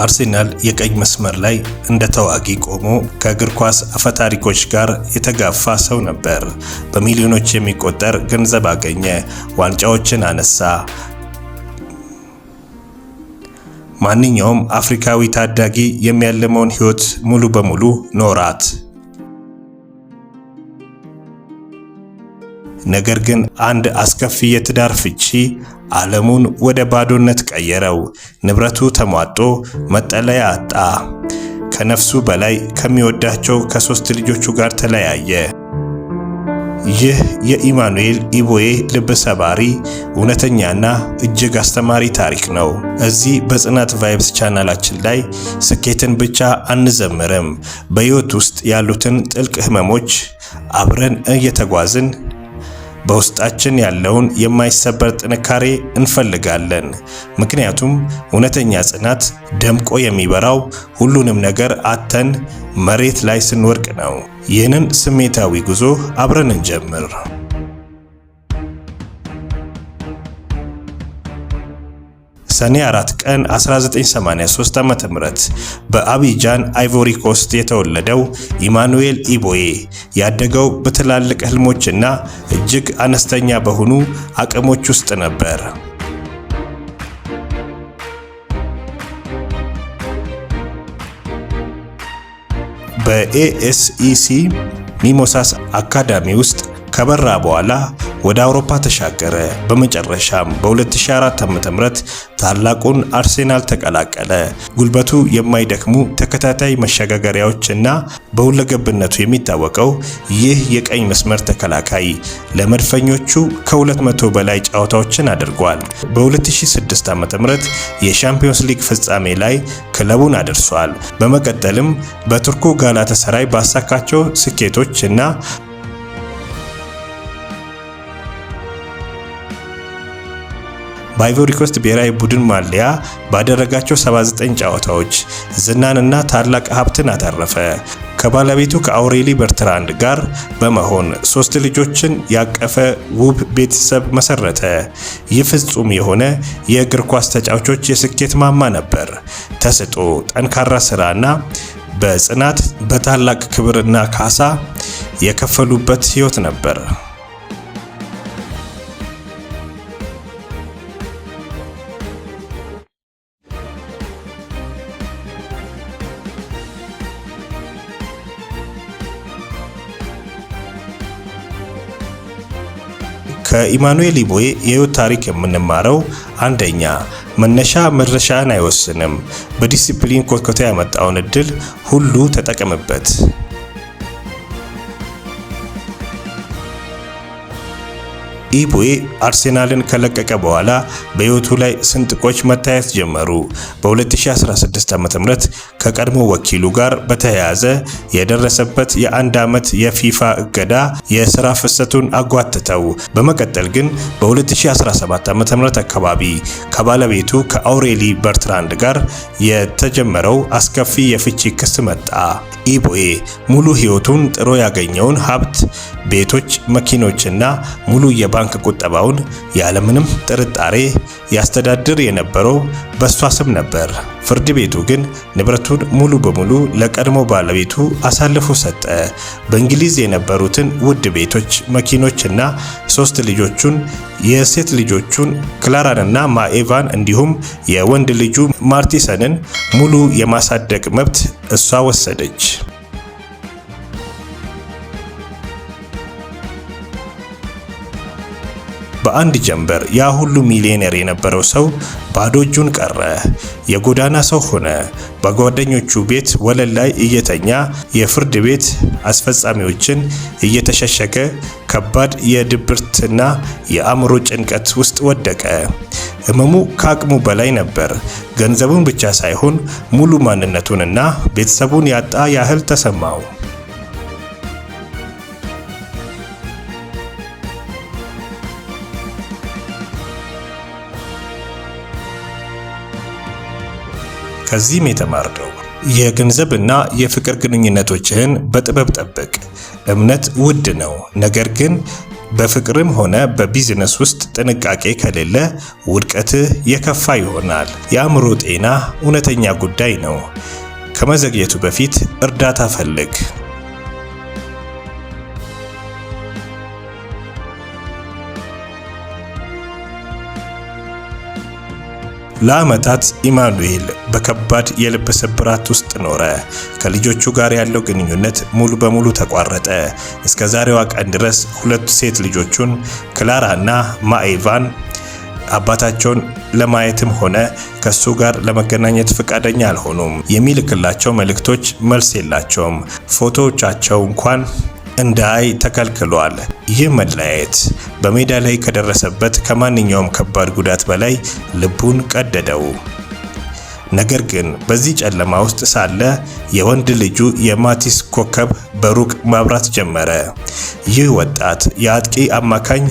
በአርሴናል የቀኝ መስመር ላይ እንደ ተዋጊ ቆሞ ከእግር ኳስ አፈታሪኮች ጋር የተጋፋ ሰው ነበር። በሚሊዮኖች የሚቆጠር ገንዘብ አገኘ፣ ዋንጫዎችን አነሳ። ማንኛውም አፍሪካዊ ታዳጊ የሚያልመውን ሕይወት ሙሉ በሙሉ ኖራት። ነገር ግን አንድ አስከፊ የትዳር ፍቺ ዓለሙን ወደ ባዶነት ቀየረው። ንብረቱ ተሟጦ መጠለያ አጣ። ከነፍሱ በላይ ከሚወዳቸው ከ3 ልጆቹ ጋር ተለያየ። ይህ የኢማኑኤል ኢቦዬ ልብ ሰባሪ እውነተኛና እጅግ አስተማሪ ታሪክ ነው። እዚህ በጽናት ቫይብስ ቻናላችን ላይ ስኬትን ብቻ አንዘምርም፣ በሕይወት ውስጥ ያሉትን ጥልቅ ህመሞች አብረን እየተጓዝን በውስጣችን ያለውን የማይሰበር ጥንካሬ እንፈልጋለን። ምክንያቱም እውነተኛ ጽናት ደምቆ የሚበራው ሁሉንም ነገር አተን መሬት ላይ ስንወድቅ ነው። ይህንን ስሜታዊ ጉዞ አብረን እንጀምር። ሰኔ 4 ቀን 1983 ዓ.ም በአቢጃን አይቮሪ ኮስት የተወለደው ኢማኑኤል ኢቦዬ ያደገው በትላልቅ ህልሞችና እጅግ አነስተኛ በሆኑ አቅሞች ውስጥ ነበር። በኤኤስኢሲ ሚሞሳስ አካዳሚ ውስጥ ከበራ በኋላ ወደ አውሮፓ ተሻገረ። በመጨረሻም በ2004 ዓ.ም ታላቁን አርሴናል ተቀላቀለ። ጉልበቱ የማይደክሙ ተከታታይ መሸጋገሪያዎችና በሁለገብነቱ የሚታወቀው ይህ የቀኝ መስመር ተከላካይ ለመድፈኞቹ ከ200 በላይ ጨዋታዎችን አድርጓል። በ2006 ዓ.ም የሻምፒዮንስ ሊግ ፍጻሜ ላይ ክለቡን አድርሷል። በመቀጠልም በቱርኩ ጋላታሳራይ ባሳካቸው ስኬቶች እና በአይቮሪ ኮስት ብሔራዊ ቡድን ማሊያ ባደረጋቸው 79 ጨዋታዎች ዝናንና ታላቅ ሀብትን አተረፈ። ከባለቤቱ ከአውሬሊ በርትራንድ ጋር በመሆን 3 ልጆችን ያቀፈ ውብ ቤተሰብ መሰረተ። ይህ ፍጹም የሆነ የእግር ኳስ ተጫዋቾች የስኬት ማማ ነበር። ተሰጥኦ፣ ጠንካራ ስራና በጽናት በታላቅ ክብርና ካሳ የከፈሉበት ህይወት ነበር። ከኢማኑኤል ኢቦዬ የህይወት ታሪክ የምንማረው አንደኛ፣ መነሻ መድረሻን አይወስንም። በዲሲፕሊን ኮትኮታ ያመጣውን እድል ሁሉ ተጠቀምበት። ኢቦዬ አርሴናልን ከለቀቀ በኋላ በህይወቱ ላይ ስንጥቆች መታየት ጀመሩ። በ2016 ዓ.ም ከቀድሞ ወኪሉ ጋር በተያያዘ የደረሰበት የ1 ዓመት የፊፋ እገዳ የሥራ ፍሰቱን አጓተተው። በመቀጠል ግን በ2017 ዓ.ም አካባቢ ከባለቤቱ ከአውሬሊ በርትራንድ ጋር የተጀመረው አስከፊ የፍቺ ክስ መጣ። ኢቦዬ ሙሉ ህይወቱን ጥሮ ያገኘውን ሀብት፣ ቤቶች፣ መኪኖችና ሙሉ የባንክ ቁጠባውን ያለምንም ጥርጣሬ ያስተዳድር የነበረው በሷ ስም ነበር። ፍርድ ቤቱ ግን ንብረቱን ሙሉ በሙሉ ለቀድሞ ባለቤቱ አሳልፎ ሰጠ። በእንግሊዝ የነበሩትን ውድ ቤቶች፣ መኪኖችና 3 ልጆቹን፣ የሴት ልጆቹን ክላራንና ማኤቫን እንዲሁም የወንድ ልጁ ማርቲሰንን ሙሉ የማሳደግ መብት እሷ ወሰደች። በአንድ ጀንበር ያ ሁሉ ሚሊዮነር የነበረው ሰው ባዶ እጁን ቀረ። የጎዳና ሰው ሆነ። በጓደኞቹ ቤት ወለል ላይ እየተኛ የፍርድ ቤት አስፈጻሚዎችን እየተሸሸገ ከባድ የድብርትና የአእምሮ ጭንቀት ውስጥ ወደቀ። ህመሙ ከአቅሙ በላይ ነበር። ገንዘቡን ብቻ ሳይሆን ሙሉ ማንነቱንና ቤተሰቡን ያጣ ያህል ተሰማው። ከዚህም የተማርነው የገንዘብና የፍቅር ግንኙነቶችህን በጥበብ ጠብቅ። እምነት ውድ ነው፣ ነገር ግን በፍቅርም ሆነ በቢዝነስ ውስጥ ጥንቃቄ ከሌለ ውድቀትህ የከፋ ይሆናል። የአእምሮ ጤና እውነተኛ ጉዳይ ነው። ከመዘግየቱ በፊት እርዳታ ፈልግ። ለዓመታት ኢማኑኤል በከባድ የልብ ስብራት ውስጥ ኖረ። ከልጆቹ ጋር ያለው ግንኙነት ሙሉ በሙሉ ተቋረጠ። እስከ ዛሬዋ ቀን ድረስ ሁለቱ ሴት ልጆቹን ክላራ እና ማኤቫን አባታቸውን ለማየትም ሆነ ከሱ ጋር ለመገናኘት ፈቃደኛ አልሆኑም። የሚልክላቸው መልእክቶች መልስ የላቸውም። ፎቶዎቻቸው እንኳን እንዳይ ተከልክሏል። ይህ መለያየት በሜዳ ላይ ከደረሰበት ከማንኛውም ከባድ ጉዳት በላይ ልቡን ቀደደው። ነገር ግን በዚህ ጨለማ ውስጥ ሳለ የወንድ ልጁ የማቲስ ኮከብ በሩቅ ማብራት ጀመረ። ይህ ወጣት የአጥቂ አማካኝ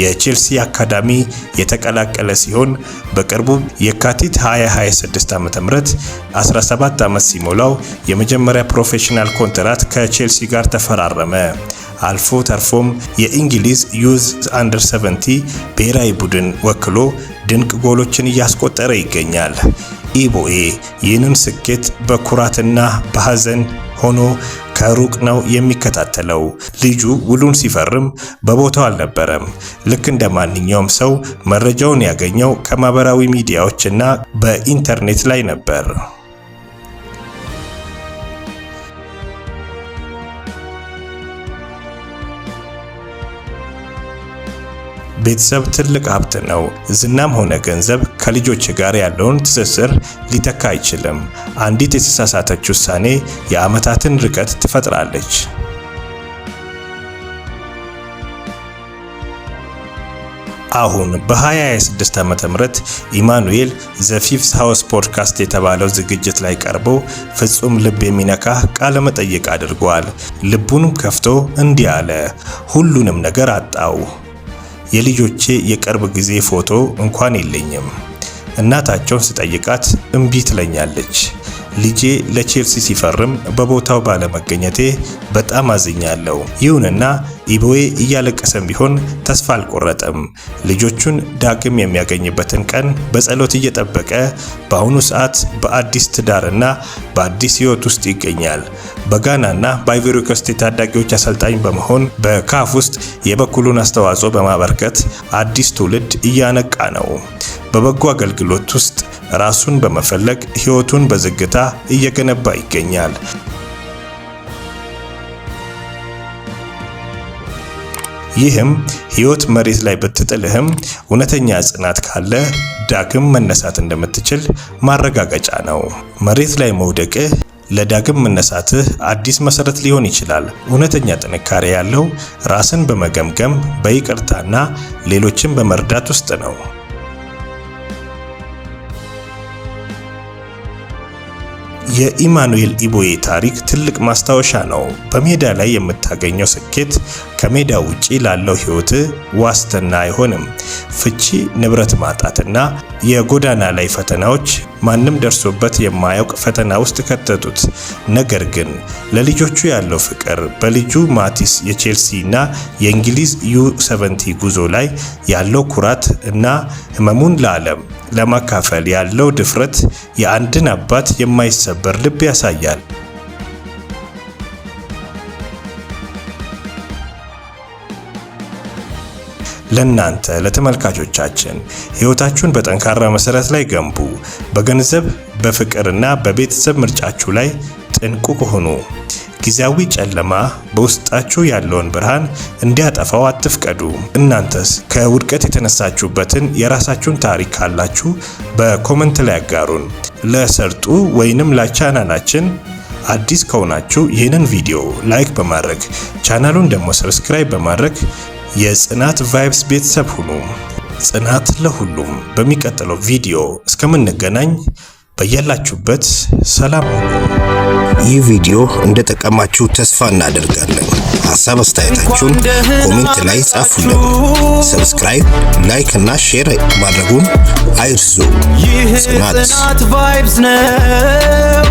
የቼልሲ አካዳሚ የተቀላቀለ ሲሆን በቅርቡ የካቲት 2026 ዓ.ም 17 ዓመት ሲሞላው የመጀመሪያ ፕሮፌሽናል ኮንትራት ከቼልሲ ጋር ተፈራረመ። አልፎ ተርፎም የእንግሊዝ ዩዝ አንደር 70 ብሔራዊ ቡድን ወክሎ ድንቅ ጎሎችን እያስቆጠረ ይገኛል። ኢቦኤ ይህንን ስኬት በኩራትና በሐዘን ሆኖ ከሩቅ ነው የሚከታተለው። ልጁ ውሉን ሲፈርም በቦታው አልነበረም። ልክ እንደ ማንኛውም ሰው መረጃውን ያገኘው ከማህበራዊ ሚዲያዎችና በኢንተርኔት ላይ ነበር። ቤተሰብ ትልቅ ሀብት ነው። ዝናም ሆነ ገንዘብ ከልጆች ጋር ያለውን ትስስር ሊተካ አይችልም። አንዲት የተሳሳተች ውሳኔ የዓመታትን ርቀት ትፈጥራለች። አሁን በ2026 ዓመተ ምህረት ኢማኑኤል ዘ ፊፍዝ ሃውስ ፖድካስት የተባለው ዝግጅት ላይ ቀርቦ ፍጹም ልብ የሚነካ ቃለ መጠይቅ አድርጓል። ልቡንም ከፍቶ እንዲህ አለ። ሁሉንም ነገር አጣው። የልጆቼ የቅርብ ጊዜ ፎቶ እንኳን የለኝም። እናታቸውን ስጠይቃት እምቢ ትለኛለች። ልጄ ለቼልሲ ሲፈርም በቦታው ባለመገኘቴ በጣም አዝኛለሁ። ይሁንና ኢቦኤ እያለቀሰም ቢሆን ተስፋ አልቆረጠም። ልጆቹን ዳግም የሚያገኝበትን ቀን በጸሎት እየጠበቀ በአሁኑ ሰዓት በአዲስ ትዳርና በአዲስ ሕይወት ውስጥ ይገኛል። በጋናና በአይቮሪ ኮስት የታዳጊዎች አሰልጣኝ በመሆን በካፍ ውስጥ የበኩሉን አስተዋጽኦ በማበርከት አዲስ ትውልድ እያነቃ ነው። በበጎ አገልግሎት ውስጥ ራሱን በመፈለግ ሕይወቱን በዝግታ እየገነባ ይገኛል። ይህም ሕይወት መሬት ላይ ብትጥልህም እውነተኛ ጽናት ካለ ዳግም መነሳት እንደምትችል ማረጋገጫ ነው። መሬት ላይ መውደቅህ ለዳግም መነሳትህ አዲስ መሰረት ሊሆን ይችላል። እውነተኛ ጥንካሬ ያለው ራስን በመገምገም በይቅርታና ሌሎችን በመርዳት ውስጥ ነው። የኢማኑኤል ኢቦኤ ታሪክ ትልቅ ማስታወሻ ነው። በሜዳ ላይ የምታገኘው ስኬት ከሜዳ ውጪ ላለው ሕይወት ዋስትና አይሆንም። ፍቺ፣ ንብረት ማጣትና የጎዳና ላይ ፈተናዎች ማንም ደርሶበት የማያውቅ ፈተና ውስጥ ከተቱት። ነገር ግን ለልጆቹ ያለው ፍቅር በልጁ ማቲስ የቼልሲ እና የእንግሊዝ ዩ70 ጉዞ ላይ ያለው ኩራት እና ህመሙን ለዓለም ለማካፈል ያለው ድፍረት የአንድን አባት የማይሰበር ልብ ያሳያል። ለናንተ ለተመልካቾቻችን ሕይወታችሁን በጠንካራ መሰረት ላይ ገንቡ። በገንዘብ በፍቅርና በቤተሰብ ምርጫችሁ ላይ ጥንቁቅ ሁኑ። ጊዜያዊ ጨለማ በውስጣችሁ ያለውን ብርሃን እንዲያጠፋው አትፍቀዱ። እናንተስ ከውድቀት የተነሳችሁበትን የራሳችሁን ታሪክ ካላችሁ በኮመንት ላይ አጋሩን። ለሰርጡ ወይንም ለቻናላችን አዲስ ከሆናችሁ ይህንን ቪዲዮ ላይክ በማድረግ ቻናሉን ደግሞ ሰብስክራይብ በማድረግ የጽናት ቫይብስ ቤተሰብ ሁኑ። ጽናት ለሁሉም። በሚቀጥለው ቪዲዮ እስከምንገናኝ በያላችሁበት ሰላም ሁኑ። ይህ ቪዲዮ እንደጠቀማችሁ ተስፋ እናደርጋለን። ሐሳብ አስተያየታችሁን ኮሜንት ላይ ጻፉልን። ሰብስክራይብ፣ ላይክ እና ሼር ማድረጉን አይርሱ። ጽናት ቫይብስ ነው።